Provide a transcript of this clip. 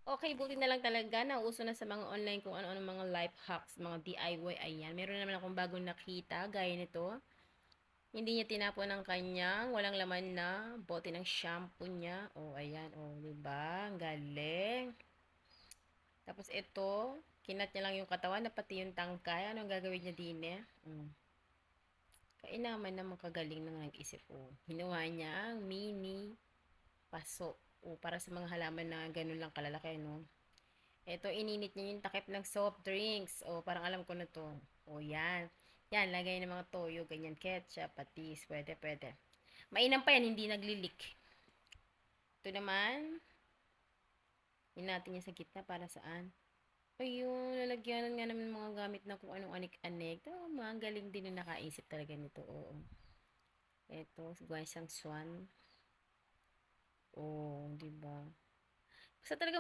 Okay, buti na lang talaga nauso na sa mga online kung ano-ano mga life hacks, mga DIY, ayan. Meron naman akong bagong nakita, gaya nito. Hindi niya tinapon ang kanyang walang laman na bote ng shampoo niya. Oh, ayan, oh, 'di ba? Ang galing. Tapos ito, kinat niya lang yung katawan na pati yung tangkay. Ano ang gagawin niya din eh? Kainaman naman kagaling nang nag-isip. Oh, hinuha niya ang mini paso. Oh, para sa mga halaman na ganun lang kalalaki, no? Ito, ininit niya yung takip ng soft drinks. O, parang alam ko na to. O, yan. Yan, lagay ng mga toyo, ganyan, ketchup, patis. Pwede, pwede. Mainam pa yan, hindi naglilik. Ito naman, yun natin yan sa gitna para saan. Ayun, lalagyanan nga naman ng mga gamit na kung anong anik-anik. Tama, ang galing din yung nakaisip talaga nito. Oo. Ito, gawa siyang swan. Oo, di ba? Basta talaga